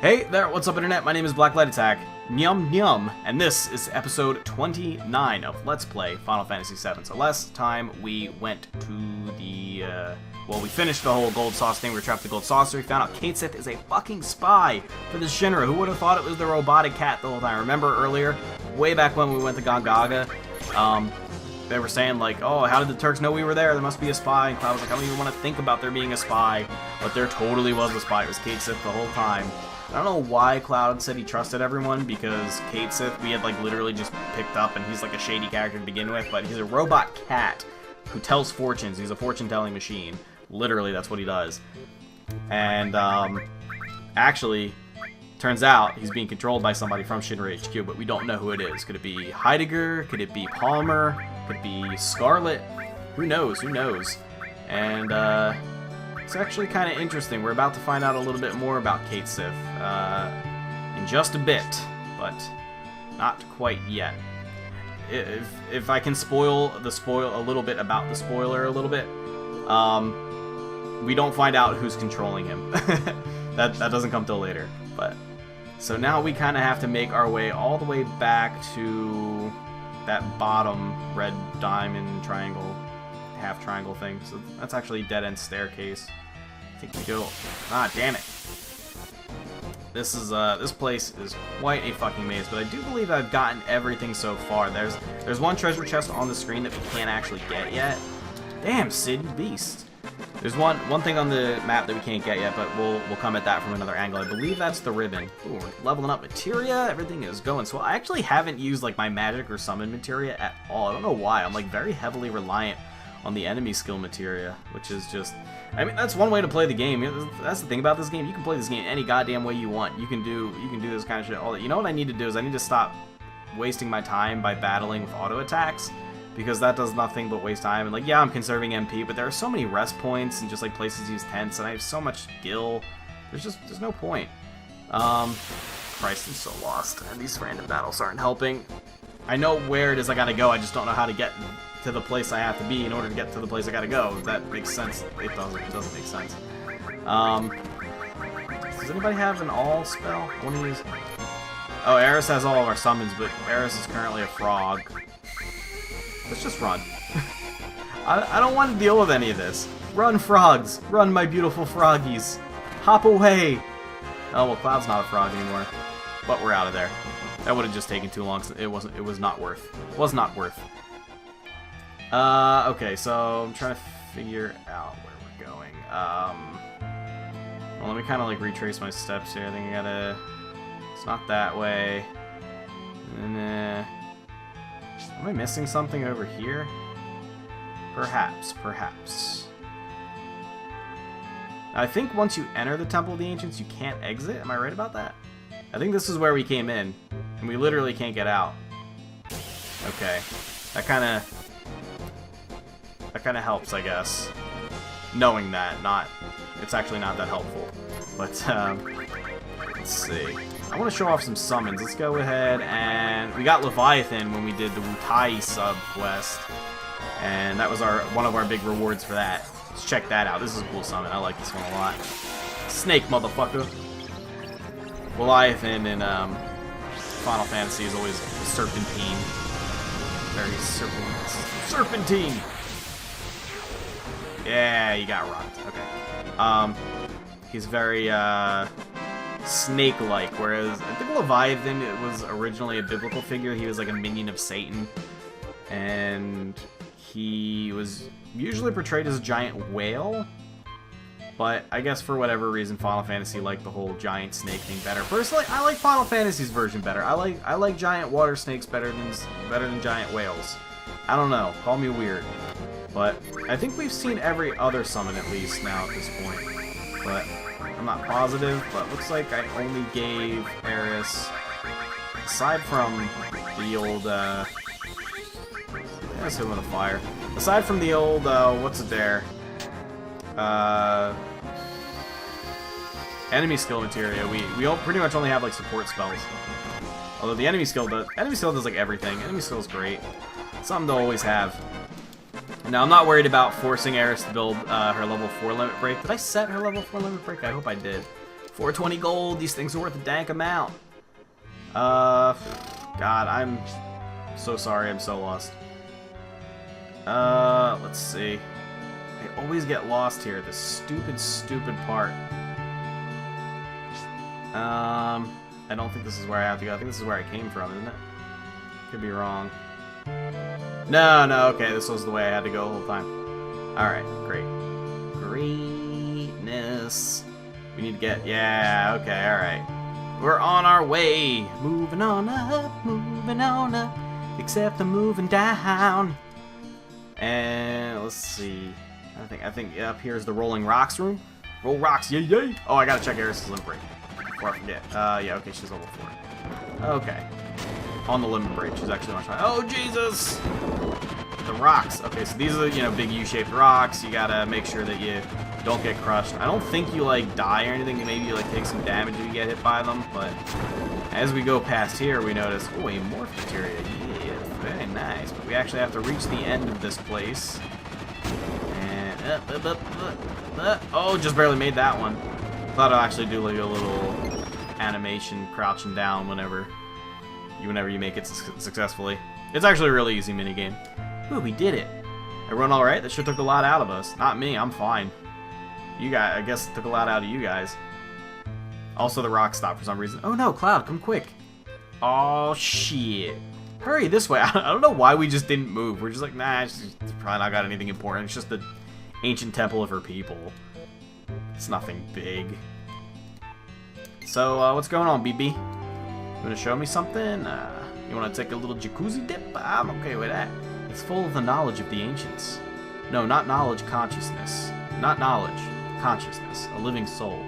Hey there, what's up internet? My name is BlackLightAttack, Nyum Nyum, and this is episode 29 of Let's Play Final Fantasy VII. So last time we went to the, we finished the whole gold sauce thing. We were trapped in the gold saucer. We found out Sith is a fucking spy for the Shinra. Who would have thought it was the robotic cat the whole time? Remember earlier, way back when we went to Gongaga, they were saying like, oh, how did the Turks know we were there? There must be a spy. And Cloud was like, I don't even want to think about there being a spy. But there totally was a spy. It was Sith the whole time. I don't know why Cloud said he trusted everyone, because Sith we had like literally just picked up, and he's like a shady character to begin with, but he's a robot cat who tells fortunes. He's a fortune-telling machine. Literally, that's what he does. And actually, turns out he's being controlled by somebody from Shinra HQ, but we don't know who it is. Could it be Heidegger? Could it be Palmer? Could it be Scarlet? Who knows? Who knows? And it's actually kind of interesting. We're about to find out a little bit more about Sith in just a bit, but not quite yet. If I can spoil a little bit about the spoiler a little bit, we don't find out who's controlling him. that doesn't come till later. But so now we kind of have to make our way all the way back to that bottom red diamond triangle, half triangle thing. So that's actually a dead end staircase. I think we go. Ah, damn it! This is this place is quite a fucking maze, but I do believe I've gotten everything so far. There's one treasure chest on the screen that we can't actually get yet. Damn, Sid, you beast! There's one thing on the map that we can't get yet, but we'll come at that from another angle. I believe that's the ribbon. Ooh, we're leveling up materia. Everything is going so. I actually haven't used like my magic or summon materia at all. I don't know why. I'm like very heavily reliant on the enemy skill materia, which is just, I mean, that's one way to play the game. That's the thing about this game. You can play this game any goddamn way you want. You can do this kind of shit all that. You know what I need to do is I need to stop wasting my time by battling with auto attacks, because that does nothing but waste time. And like, yeah, I'm conserving MP, but there are so many rest points and just like places to use tents, and I have so much skill. There's no point. Christ, I'm so lost, and these random battles aren't helping. I know where it is I gotta go. I just don't know how to get to the place I have to be in order to get to the place I gotta go. If that makes sense. It doesn't. It doesn't make sense. Does anybody have an all spell? I want to use. Oh, Eris has all of our summons, but Eris is currently a frog. Let's just run. I don't want to deal with any of this. Run, frogs! Run, my beautiful froggies! Hop away! Oh well, Cloud's not a frog anymore, but we're out of there. That would have just taken too long. It wasn't. It was not worth. Was not worth. Okay, so I'm trying to figure out where we're going. Well, let me kind of like retrace my steps here. I think I gotta. It's not that way. And then, am I missing something over here? Perhaps, perhaps. I think once you enter the Temple of the Ancients, you can't exit. Am I right about that? I think this is where we came in, and we literally can't get out. Okay, that kind of helps, I guess. Knowing that, it's actually not that helpful. But let's see. I want to show off some summons. Let's go ahead and we got Leviathan when we did the Wutai sub quest, and that was one of our big rewards for that. Let's check that out. This is a cool summon. I like this one a lot. Snake, motherfucker. Leviathan in Final Fantasy is always serpentine. Very serpentine. Yeah, you got rocked. Okay. He's very snake-like, whereas I think Leviathan was originally a biblical figure. He was like a minion of Satan, and he was usually portrayed as a giant whale. But I guess for whatever reason, Final Fantasy liked the whole giant snake thing better. Personally, I like Final Fantasy's version better. I like giant water snakes better than giant whales. I don't know. Call me weird. But I think we've seen every other summon at least now at this point. But I'm not positive. But looks like I only gave Eris, aside from the old let's hit him with a fire. Aside from the old what's it there? Enemy skill materia. We all pretty much only have like support spells. Although the enemy skill does like everything. Enemy skill is great. Something to always have. Now, I'm not worried about forcing Eris to build her level 4 limit break. Did I set her level 4 limit break? I hope I did. 420 gold. These things are worth a dank amount. God, I'm so sorry. I'm so lost. Let's see. I always get lost here. This stupid part. I don't think this is where I have to go. I think this is where I came from, isn't it? Could be wrong. No, okay, this was the way I had to go the whole time. Alright, great. Greatness. We need to get, yeah, okay, alright. We're on our way. Moving on up, except I'm moving down. And let's see. I think up here is the Rolling Rocks room. Roll rocks, yay yay! Oh, I gotta check Eris's limit break before I forget. Yeah, okay, she's level 4. Okay. On the limit break, she's actually much higher. Oh, Jesus! The rocks. Okay, so these are, you know, big U-shaped rocks. You gotta make sure that you don't get crushed. I don't think you, like, die or anything. Maybe you, like, take some damage if you get hit by them, but as we go past here, we notice, oh, a morph materia. Yeah, very nice. But we actually have to reach the end of this place. Oh, just barely made that one. Thought I'd actually do like a little animation crouching down whenever you make it successfully. It's actually a really easy minigame. Ooh, we did it. Everyone alright? That sure took a lot out of us. Not me, I'm fine. You guys, I guess it took a lot out of you guys. Also, the rock stopped for some reason. Oh no, Cloud, come quick. Oh, shit. Hurry this way. I don't know why we just didn't move. We're just like, nah, it's probably not got anything important. It's just the ancient temple of her people. It's nothing big. So, what's going on, BB? You wanna show me something? You wanna take a little jacuzzi dip? I'm okay with that. It's full of the knowledge of the ancients. No, not knowledge, consciousness. Not knowledge, consciousness. A living soul.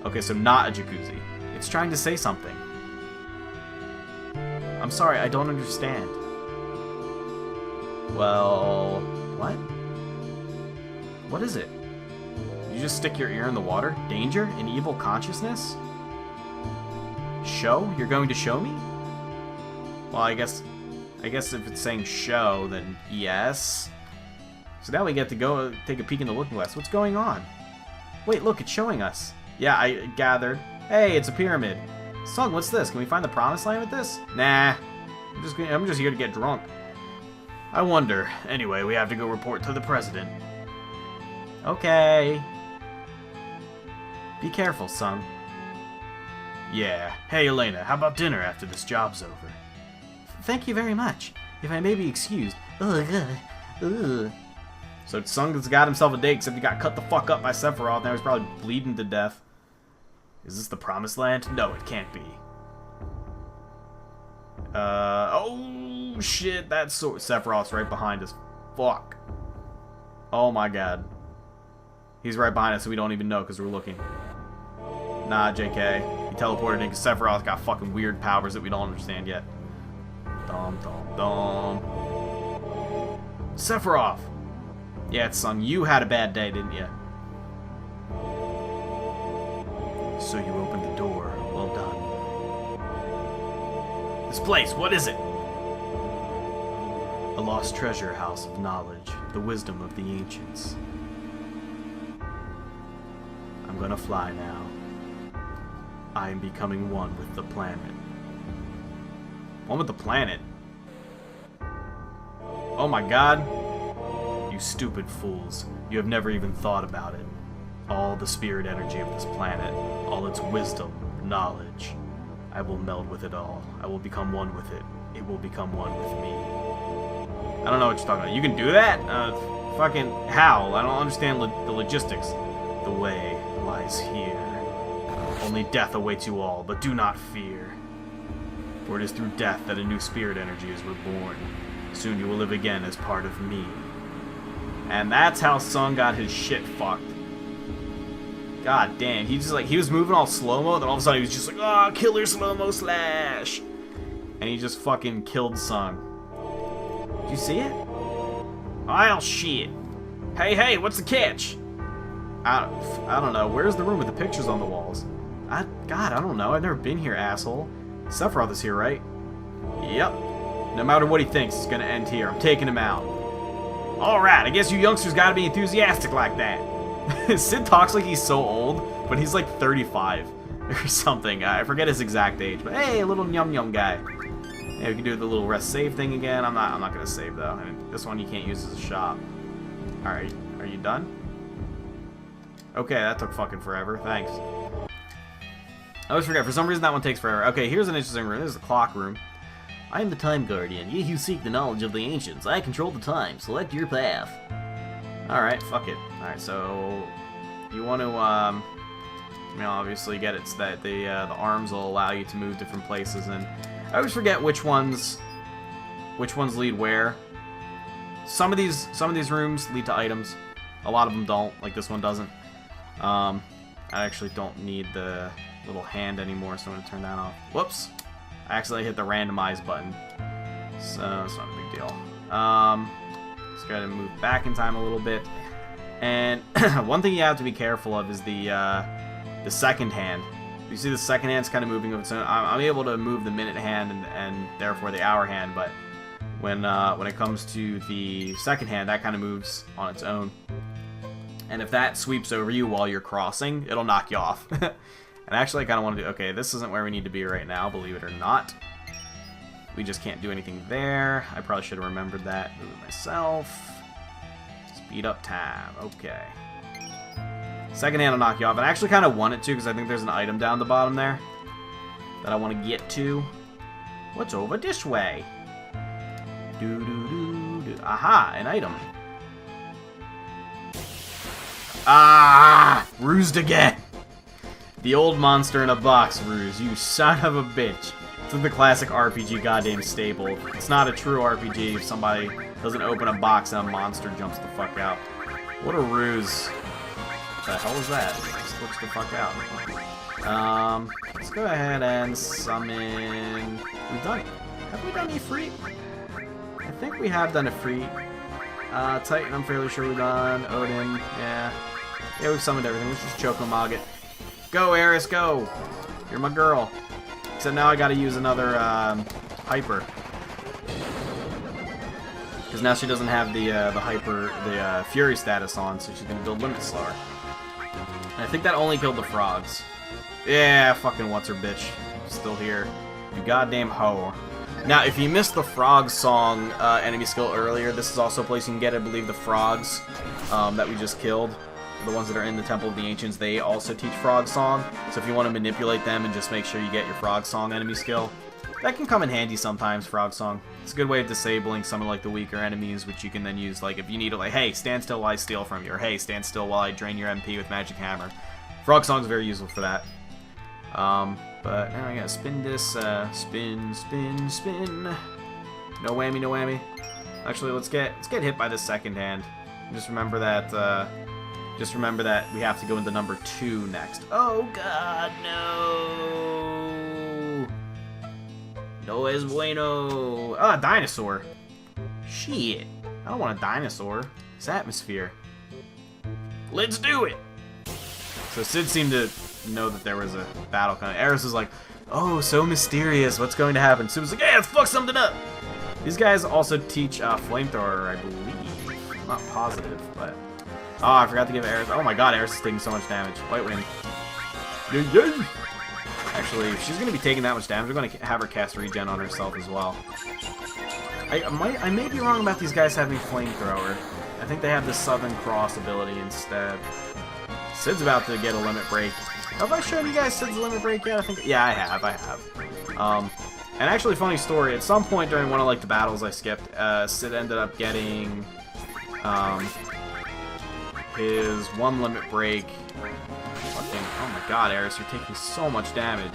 Okay, so not a jacuzzi. It's trying to say something. I'm sorry, I don't understand. Well, what? What is it? You just stick your ear in the water? Danger? An evil consciousness? Show? You're going to show me? Well, I guess if it's saying show, then yes. So now we get to go take a peek in the looking glass. What's going on? Wait, look, it's showing us. Yeah, I gathered. Hey, it's a pyramid. Sung, what's this? Can we find the promised land with this? Nah. I'm just here to get drunk. I wonder. Anyway, we have to go report to the president. Okay. Be careful, Sung. Yeah. Hey, Elena, how about dinner after this job's over? Thank you very much. If I may be excused. Ugh. So Sung's got himself a date, except he got cut the fuck up by Sephiroth. Now he's probably bleeding to death. Is this the promised land? No, it can't be. Oh shit, that's so Sephiroth's right behind us. Fuck. Oh my god. He's right behind us, so we don't even know because we're looking. Nah, JK. He teleported in because Sephiroth got fucking weird powers that we don't understand yet. Dum dum dum. Sephiroth! Yeah, it's Sung. You had a bad day, didn't you? So you opened the door. Well done. This place, what is it? A lost treasure house of knowledge, the wisdom of the ancients. I'm gonna fly now. I am becoming one with the planet. One with the planet? Oh my god. You stupid fools. You have never even thought about it. All the spirit energy of this planet, all its wisdom, knowledge. I will meld with it all. I will become one with it. It will become one with me. I don't know what you're talking about. You can do that? Fucking how? I don't understand the logistics. The way lies here. Only death awaits you all, but do not fear. For it is through death that a new spirit energy is reborn. Soon you will live again as part of me. And that's how Sung got his shit fucked. God damn, he was moving all slow-mo, then all of a sudden he was just like, oh, killer slow-mo slash! And he just fucking killed Sung. Did you see it? I'll shit. Hey, what's the catch? I don't know. Where's the room with the pictures on the walls? God, I don't know. I've never been here, asshole. Sephiroth is here, right? Yep. No matter what he thinks, it's gonna end here. I'm taking him out. Alright, I guess you youngsters gotta be enthusiastic like that. Sid talks like he's so old. but he's like 35 or something. I forget his exact age, but hey, a little yum guy. Yeah, we can do the little rest save thing again. I'm not gonna save though. I mean, this one you can't use as a shop. All right, are you done? Okay, that took fucking forever. Thanks. I always forget. For some reason, that one takes forever. Okay, here's an interesting room. This is the clock room. I am the Time Guardian. Ye who seek the knowledge of the ancients. I control the time. Select your path. Alright, fuck it. Alright, so... You want to, you know, obviously get it so that the arms will allow you to move different places, and I always forget which ones lead where. Some of these rooms lead to items. A lot of them don't, like this one doesn't. I actually don't need the little hand anymore, so I'm going to turn that off. Whoops. I accidentally hit the randomize button. So, it's not a big deal. Just got to move back in time a little bit. And one thing you have to be careful of is the second hand. You see the second hand's kind of moving of its own. I'm able to move the minute hand and therefore the hour hand, but when it comes to the second hand, that kind of moves on its own. And if that sweeps over you while you're crossing, it'll knock you off. And actually, I kind of want to do... Okay, this isn't where we need to be right now, believe it or not. We just can't do anything there. I probably should have remembered that. Move it myself. Speed up time. Okay. Second hand will knock you off. And I actually kind of want it to, because I think there's an item down the bottom there that I want to get to. What's over this way? Aha, an item. Ah! Rused again! The old monster in a box ruse, you son of a bitch. It's like the classic RPG goddamn staple. It's not a true RPG if somebody doesn't open a box and a monster jumps the fuck out. What a ruse. What the hell is that? Just looks the fuck out. Let's go ahead and summon... We've done... Have we done Ifrit? I think we have done Ifrit. Titan, I'm fairly sure we've done. Odin, yeah. Yeah, we've summoned everything. Let's just Chocomoget. Go, Eris, go! You're my girl. Except now I gotta use another, Hyper. Because now she doesn't have the Fury status on, so she's gonna build Limit Slower. And I think that only killed the frogs. Yeah, fucking what's her bitch. Still here. You goddamn hoe. Now, if you missed the frog song enemy skill earlier, this is also a place you can get, I believe, the frogs that we just killed. The ones that are in the Temple of the Ancients, they also teach Frog Song. So if you want to manipulate them and just make sure you get your Frog Song enemy skill, that can come in handy sometimes, Frog Song. It's a good way of disabling some of like the weaker enemies, which you can then use like if you need to like, hey, stand still while I steal from you, or hey, stand still while I drain your MP with Magic Hammer. Frog Song is very useful for that. But now I gotta spin this, spin. No whammy, no whammy. Actually, let's get hit by this second hand. Just remember that, we have to go into number 2 next. Oh god, no! No es bueno! Ah, dinosaur! Shit! I don't want a dinosaur. It's atmosphere. Let's do it! So Sid seemed to know that there was a battle coming. Eris is like, oh, so mysterious, what's going to happen? Sid was like, yeah, let's fuck something up! These guys also teach Flamethrower, I believe. I'm not positive, but... Oh, I forgot to give Eris... Oh my god, Eris is taking so much damage. White Wind. Yay! Actually, if she's going to be taking that much damage, we're going to have her cast Regen on herself as well. I may be wrong about these guys having Flamethrower. I think they have the Southern Cross ability instead. Sid's about to get a Limit Break. Have I shown you guys Sid's Limit Break yet? I think... Yeah, I have. And actually, funny story, at some point during one of like the battles I skipped, Sid ended up getting... his 1 Limit Break. Fucking, oh my god, Eris, you're taking so much damage.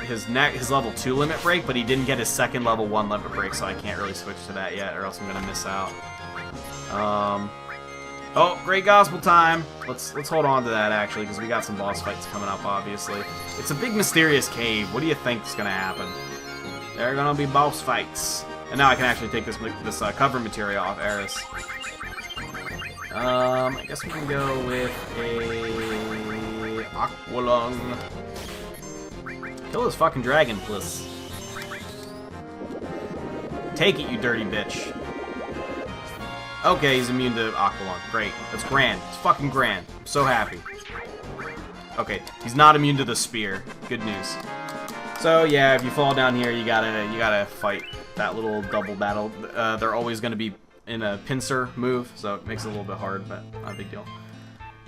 His level 2 Limit Break, but he didn't get his second level 1 Limit Break, so I can't really switch to that yet, or else I'm gonna miss out. Oh, Great Gospel time! Let's hold on to that, actually, because we got some boss fights coming up, obviously. It's a big mysterious cave. What do you think is gonna happen? There are gonna be boss fights. And now I can actually take this cover material off Eris. I guess we can go with a Aqualung. Kill this fucking dragon, please. Take it, you dirty bitch. Okay, he's immune to Aqualung. Great. That's grand. It's fucking grand. I'm so happy. Okay, he's not immune to the spear. Good news. So yeah, if you fall down here, you gotta fight that little double battle. They're always gonna be in a pincer move, so it makes it a little bit hard, but not a big deal.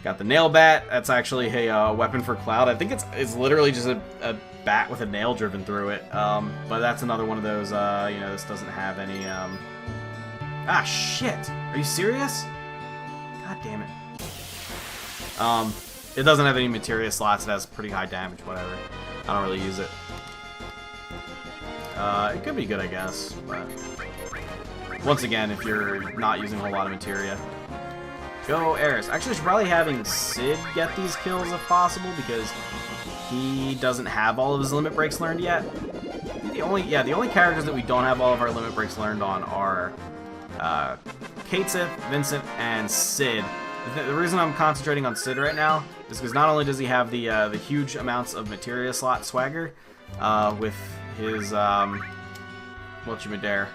Got the nail bat. That's actually a weapon for Cloud. I think it's literally just a bat with a nail driven through it. But that's another one of those. You know, this doesn't have any. Ah, shit! Are you serious? God damn it. It doesn't have any materia slots. It has pretty high damage. Whatever. I don't really use it. It could be good, I guess. But once again, if you're not using a whole lot of materia. Go Eris. Actually, should probably having Sid get these kills if possible, because he doesn't have all of his limit breaks learned yet. The only characters that we don't have all of our limit breaks learned on are Katesith, Vincent, and Sid. The reason I'm concentrating on Sid right now is because not only does he have the huge amounts of materia slot swagger with his whatchamacallit,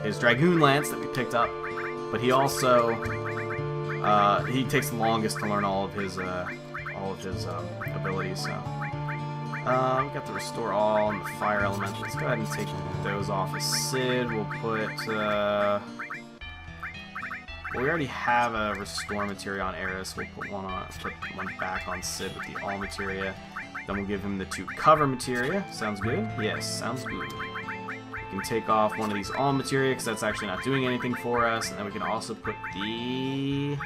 his Dragoon Lance that we picked up, but he also he takes the longest to learn all of his abilities. So we got the Restore All and the Fire Elemental. Let's go ahead and take those off of Sid. We'll put we already have a Restore Materia on Eris. We'll put one back on Sid with the All Materia. Then we'll give him the 2 Cover Materia. Sounds good? Yes, sounds good. We can take off one of these All Materia because that's actually not doing anything for us. And then we can also put the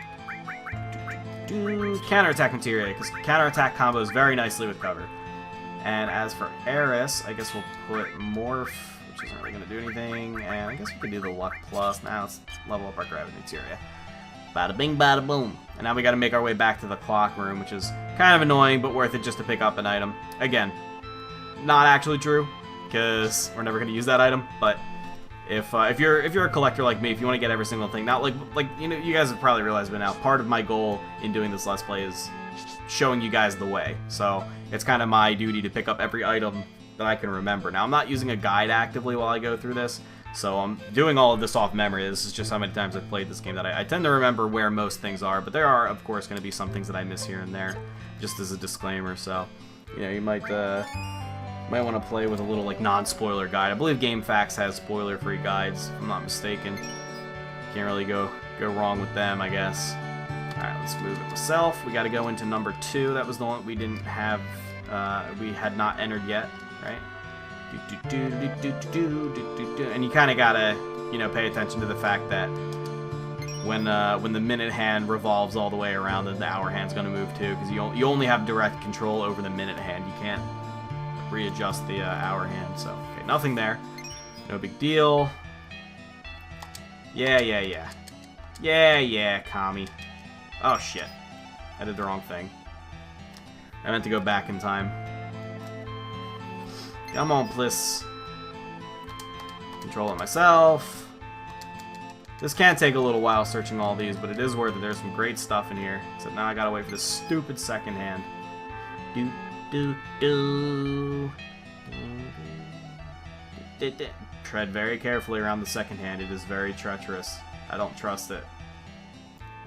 Counterattack Materia, because Counterattack combos very nicely with Cover. And as for Eris, I guess we'll put Morph, which isn't really going to do anything. And I guess we could do the Luck Plus. Now let's level up our Gravity Materia. Bada bing, bada boom. And now we got to make our way back to the Clock Room, which is kind of annoying, but worth it just to pick up an item. Again, not actually true, because we're never going to use that item. But if you're a collector like me, if you want to get every single thing, not like you know, you guys have probably realized by now, part of my goal in doing this Let's Play is showing you guys the way. So it's kind of my duty to pick up every item that I can remember. Now I'm not using a guide actively while I go through this, so I'm doing all of this off memory. This is just how many times I've played this game that I tend to remember where most things are, but there are, of course, going to be some things that I miss here and there, just as a disclaimer. So, you know, you might want to play with a little like non-spoiler guide. I believe GameFAQs has spoiler-free guides, if I'm not mistaken. Can't really go wrong with them, I guess. Alright, let's move it myself. We got to go into number 2. That was the one we didn't have, we had not entered yet, right? And you kind of gotta, you know, pay attention to the fact that when the minute hand revolves all the way around, then the hour hand's gonna move too, because you only have direct control over the minute hand. You can't readjust the hour hand. So okay, nothing there, no big deal. Yeah, Kami. Oh shit, I did the wrong thing. I meant to go back in time. Come on, please. Control it myself. This can take a little while searching all these, but it is worth it. There's some great stuff in here. Except now I gotta wait for this stupid second hand. Tread very carefully around the second hand. It is very treacherous. I don't trust it.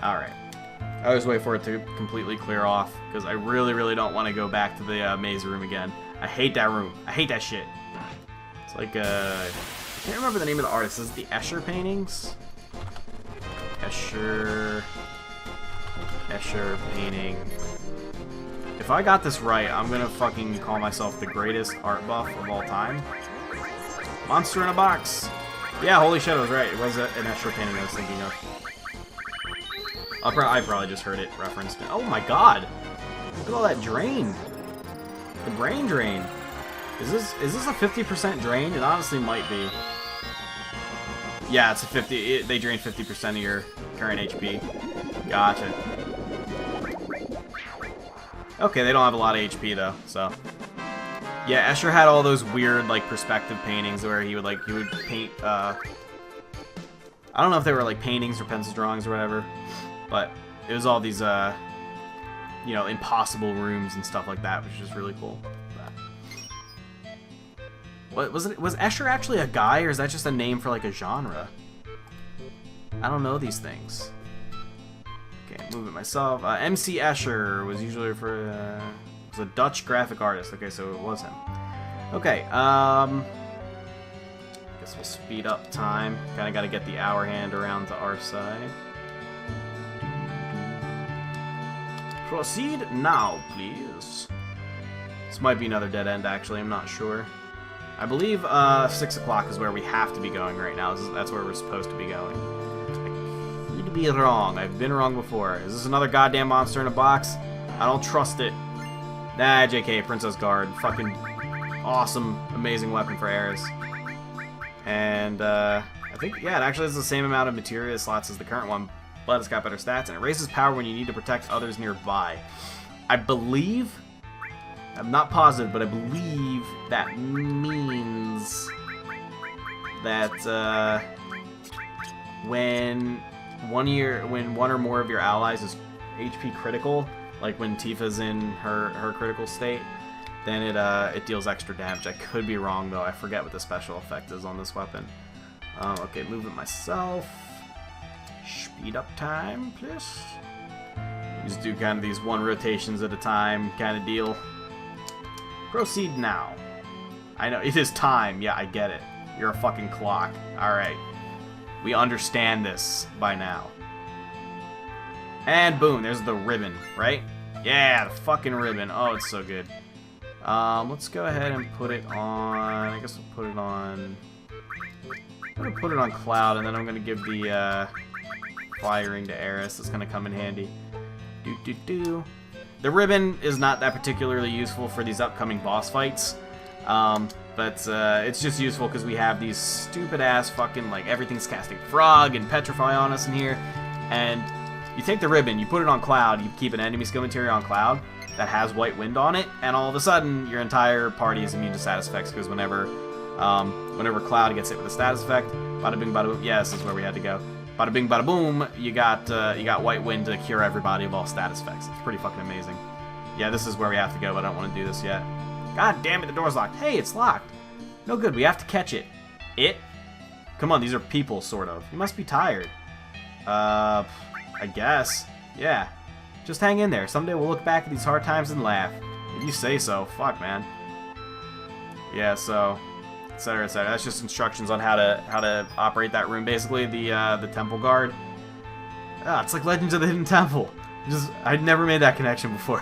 Alright. I always wait for it to completely clear off, because I really, really don't want to go back to the maze room again. I hate that room. I hate that shit. It's like, I can't remember the name of the artist. Is it the Escher paintings? Escher painting. If I got this right, I'm gonna fucking call myself the greatest art buff of all time. Monster in a box. Yeah, holy shit, I was right. It was an Escher painting I was thinking of. I probably just heard it referenced. Oh my god! Look at all that drain. The brain drain. Is this a 50% drain? It honestly might be. Yeah, it's a 50. They drain 50% of your current HP. Gotcha. Okay, they don't have a lot of HP though, so. Yeah, Escher had all those weird like perspective paintings where he would paint. I don't know if they were like paintings or pencil drawings or whatever, but it was all these you know, impossible rooms and stuff like that, which is really cool. What was it? Was Escher actually a guy, or is that just a name for like a genre? I don't know these things. Okay, move it myself. MC Escher was usually for was a Dutch graphic artist. Okay, so it was him. Okay, guess we'll speed up time. Kind of got to get the hour hand around to our side. Proceed now, please. This might be another dead end, actually. I'm not sure. I believe 6 o'clock is where we have to be going right now. That's where we're supposed to be going. I could be wrong. I've been wrong before. Is this another goddamn monster in a box? I don't trust it. Nah, JK, Princess Guard. Fucking awesome, amazing weapon for Eris. And, I think, yeah, it actually has the same amount of materia slots as the current one, but it's got better stats, and it raises power when you need to protect others nearby. I believe, I'm not positive, but I believe that means that, when one or more of your allies is HP critical, like when Tifa's in her critical state, then it deals extra damage. I could be wrong, though. I forget what the special effect is on this weapon. Okay, move it myself. Speed up time, please. Just do kind of these one rotations at a time kind of deal. Proceed now. I know, it is time. Yeah, I get it. You're a fucking clock. Alright. We understand this by now. And boom, there's the ribbon, right? Yeah, the fucking ribbon. Oh, it's so good. Let's go ahead and put it on... I guess we'll put it on... I'm going to put it on Cloud, and then I'm going to give the fly ring to Eris. It's going to come in handy. The ribbon is not that particularly useful for these upcoming boss fights. But it's just useful because we have these stupid-ass fucking, like, everything's casting Frog and Petrify on us in here. And you take the ribbon, you put it on Cloud, you keep an enemy skill material on Cloud that has White Wind on it, and all of a sudden, your entire party is immune to status effects, because whenever Cloud gets hit with a status effect, bada bing, bada boom, yeah, this is where we had to go. Bada bing, bada boom, you got White Wind to cure everybody of all status effects. It's pretty fucking amazing. Yeah, this is where we have to go, but I don't want to do this yet. God damn it, the door's locked. Hey, it's locked. No good, we have to catch it. It? Come on, these are people, sort of. You must be tired. I guess. Yeah. Just hang in there. Someday we'll look back at these hard times and laugh. If you say so. Fuck, man. Yeah, so... etc, etc. That's just instructions on how to operate that room. Basically, the temple guard. Ah, it's like Legends of the Hidden Temple. I'd never made that connection before.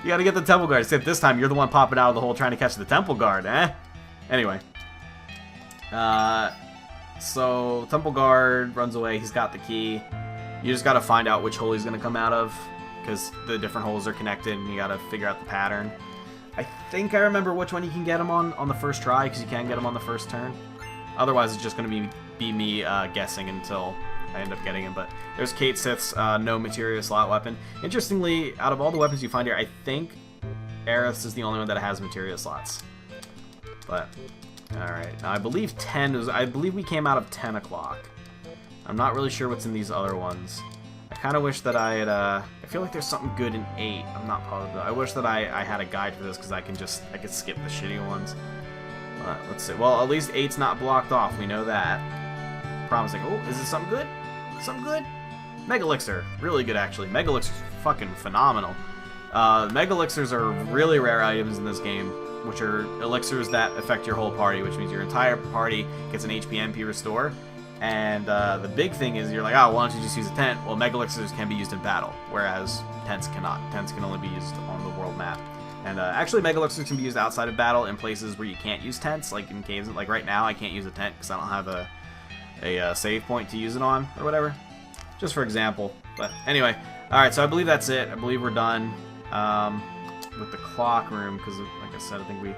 You gotta get the temple guard, except this time you're the one popping out of the hole trying to catch the temple guard, eh? Anyway. So, temple guard runs away, he's got the key. You just gotta find out which hole he's gonna come out of, because the different holes are connected, and you gotta figure out the pattern. I think I remember which one you can get him on the first try, because you can get him on the first turn. Otherwise, it's just gonna be me guessing until I end up getting him. But there's Kate Sith's no materia slot weapon. Interestingly, out of all the weapons you find here, I think Eris is the only one that has materia slots. But alright, now I believe I believe we came out of 10 o'clock. I'm not really sure what's in these other ones. I kind of wish that I had I feel like there's something good in 8. I'm not positive. I wish that I had a guide for this, because I could skip the shitty ones. Let's see. Well, at least 8's not blocked off. We know that. Promising. Oh, is this something good? Something good? Mega Elixir. Really good, actually. Mega Elixir's fucking phenomenal. Mega Elixirs are really rare items in this game, which are elixirs that affect your whole party, which means your entire party gets an HP MP restore. And the big thing is, you're like, oh, why don't you just use a tent? Well, Mega Elixirs can be used in battle, whereas tents cannot. Tents can only be used on the world map. And actually, Mega Elixirs can be used outside of battle in places where you can't use tents, like in caves. Like right now, I can't use a tent because I don't have a save point to use it on, or whatever. Just for example. But anyway, alright, so I believe that's it. I believe we're done with the clock room, because like I said, I think we...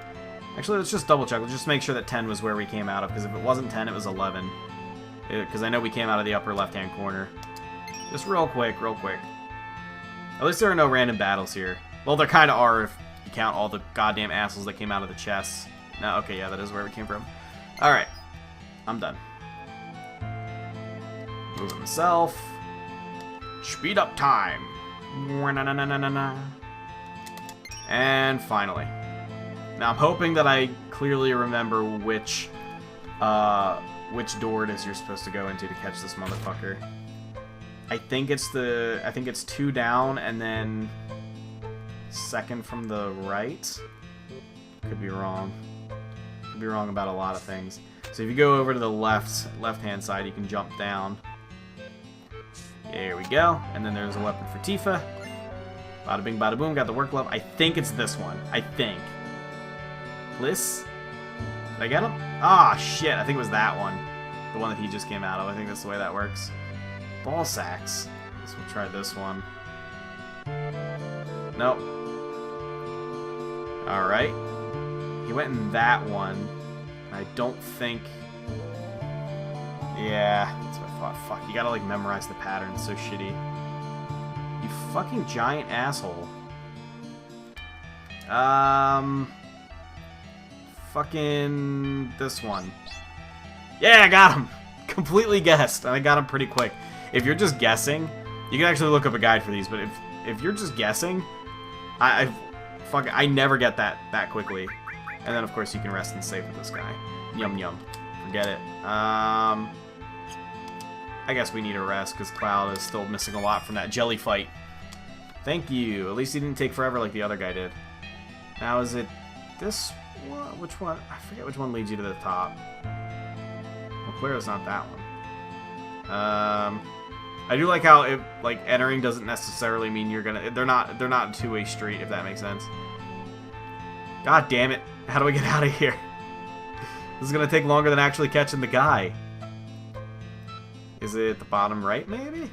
Actually, let's just double check. Let's just make sure that 10 was where we came out of, because if it wasn't 10, it was 11. Because I know we came out of the upper left-hand corner. Just real quick. At least there are no random battles here. Well, there kind of are if you count all the goddamn assholes that came out of the chests. No, okay, yeah, that is where we came from. Alright. I'm done. Move himself. Speed up time. And finally. Now I'm hoping that I clearly remember which door it is you're supposed to go into to catch this motherfucker. I think it's 2 down and then second from the right. Could be wrong. Could be wrong about a lot of things. So if you go over to the left-hand side, you can jump down. There we go. And then there's a weapon for Tifa. Bada bing, bada boom. Got the work glove. I think it's this one. I think. Bliss? Did I get him? Ah, shit. I think it was that one. The one that he just came out of. I think that's the way that works. Ball sacks. So we'll try this one. Nope. Alright. He went in that one. I don't think... Yeah, that's what I thought. Fuck, you gotta, like, memorize the pattern. It's so shitty. You fucking giant asshole. Fucking... this one. Yeah, I got him! Completely guessed, and I got him pretty quick. If you're just guessing, you can actually look up a guide for these, but if you're just guessing, I never get that quickly. And then, of course, you can rest and save with this guy. Yum yum. Forget it. I guess we need a rest, because Cloud is still missing a lot from that jelly fight. Thank you. At least he didn't take forever like the other guy did. Now, is it this one? Which one? I forget which one leads you to the top. Well, clearly it's not that one. I do like how it, like, entering doesn't necessarily mean you're gonna... They're not two-way street, if that makes sense. God damn it. How do I get out of here? This is gonna take longer than actually catching the guy. Is it the bottom right, maybe?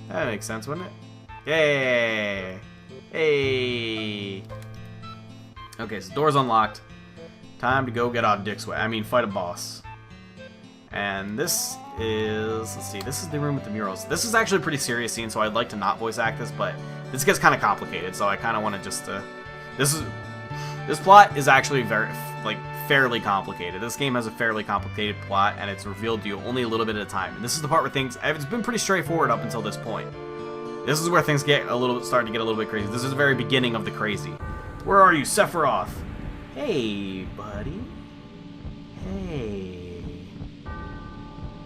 That makes sense, wouldn't it? Yay! Hey! Okay, so door's unlocked. Time to go get our dicks wet. I mean, fight a boss. And this is... Let's see, this is the room with the murals. This is actually a pretty serious scene, so I'd like to not voice act this, but this gets kind of complicated, so I kind of want to just... This plot is actually fairly complicated. This game has a fairly complicated plot, and it's revealed to you only a little bit at a time. And this is the part where things... It's been pretty straightforward up until this point. This is where things get starting to get a little bit crazy. This is the very beginning of the crazy. Where are you, Sephiroth? Hey, buddy. Hey.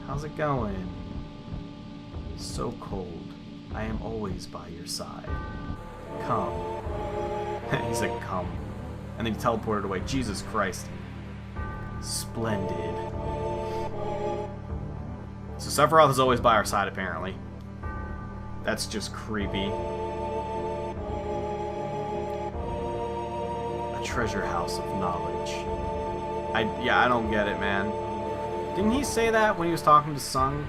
How's it going? So cold. I am always by your side. Come. He said come. And then he teleported away. Jesus Christ. Splendid. So Sephiroth is always by our side, apparently. That's just creepy. A treasure house of knowledge. I don't get it, man. Didn't he say that when he was talking to Sung?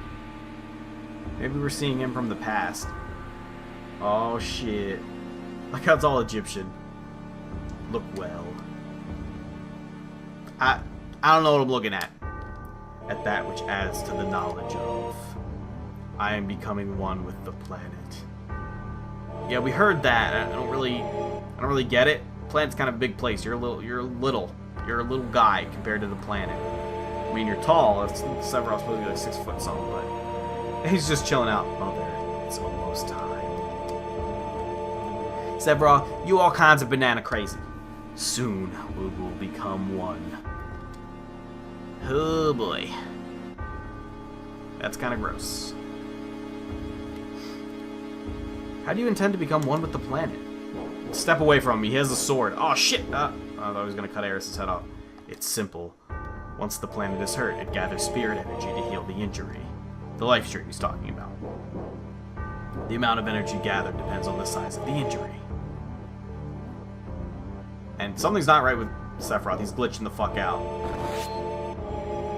Maybe we're seeing him from the past. Oh, shit. Like how it's all Egyptian. Look well. I don't know what I'm looking at. At that which adds to the knowledge of. I am becoming one with the planet. Yeah, we heard that. I don't really get it. Planet's kind of a big place. You're a little guy compared to the planet. I mean, you're tall. Sephiroth's supposed to be like 6 foot something, but he's just chilling out. Mother, it's almost time. Sephiroth, you all kinds of banana crazy. Soon we will become one. Oh boy. That's kind of gross. How do you intend to become one with the planet? Step away from me. He has a sword. Oh shit! I thought I was going to cut Aeris' head off. It's simple. Once the planet is hurt, it gathers spirit energy to heal the injury. The life stream he's talking about. The amount of energy gathered depends on the size of the injury. And something's not right with Sephiroth. He's glitching the fuck out.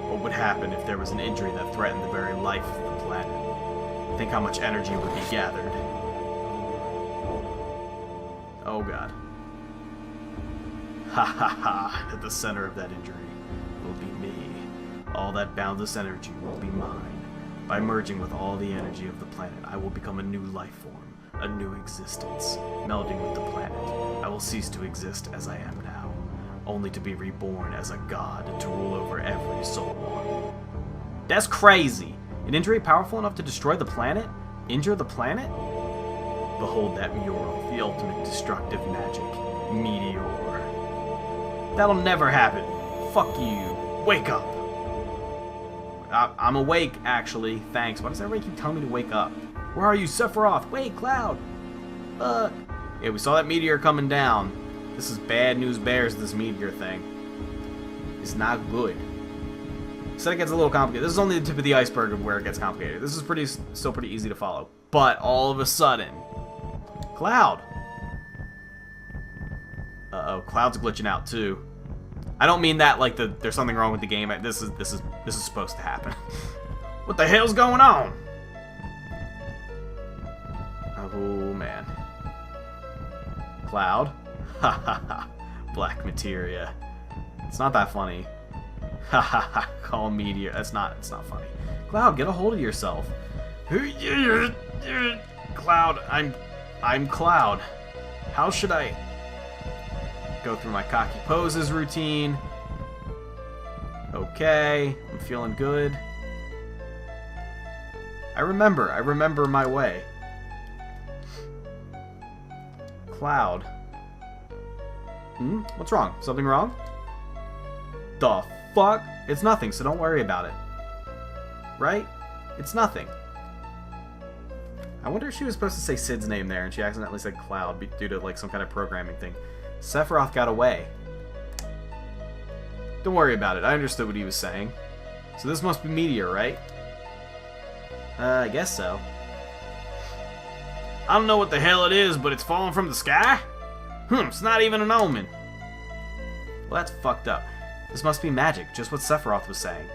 What would happen if there was an injury that threatened the very life of the planet? Think how much energy would be gathered. Oh god. Ha ha ha. At the center of that injury will be me. All that boundless energy will be mine. By merging with all the energy of the planet, I will become a new life form, a new existence, melding with the planet. I will cease to exist as I am now, only to be reborn as a god to rule over every soul. That's crazy! An injury powerful enough to destroy the planet? Injure the planet? Behold that mural, the ultimate destructive magic. Meteor. That'll never happen. Fuck you. Wake up. I'm awake, actually. Thanks. Why does everybody keep telling me to wake up? Where are you, Sephiroth? Wait, Cloud! Yeah, we saw that meteor coming down. This is bad news bears, this meteor thing. It's not good. So it gets a little complicated. This is only the tip of the iceberg of where it gets complicated. This is still pretty easy to follow. But all of a sudden... Cloud! Uh-oh, Cloud's glitching out, too. I don't mean that like there's something wrong with the game. This is supposed to happen. What the hell's going on? Oh man. Cloud? Ha ha ha. Black materia. It's not that funny. Ha ha ha. Call meteor. It's not funny. Cloud, get a hold of yourself. Cloud, I'm Cloud. How should I go through my cocky poses routine? Okay, I'm feeling good. I remember my way. Cloud. What's wrong? Something wrong? The fuck? It's nothing, so don't worry about it. Right? It's nothing. I wonder if she was supposed to say Sid's name there and she accidentally said Cloud due to like some kind of programming thing. Sephiroth got away. Don't worry about it. I understood what he was saying. So this must be Meteor, right? I guess so. I don't know what the hell it is, but it's falling from the sky? It's not even an omen. Well, that's fucked up. This must be magic, just what Sephiroth was saying.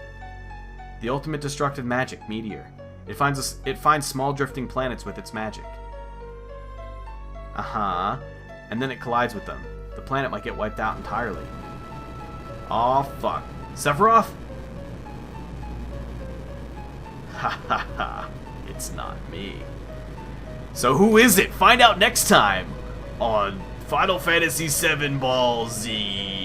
The ultimate destructive magic, Meteor. It finds small drifting planets with its magic. Uh-huh. And then it collides with them. The planet might get wiped out entirely. Aw, fuck. Sephiroth? Ha ha ha. It's not me. So who is it? Find out next time on Final Fantasy VII Ball Z.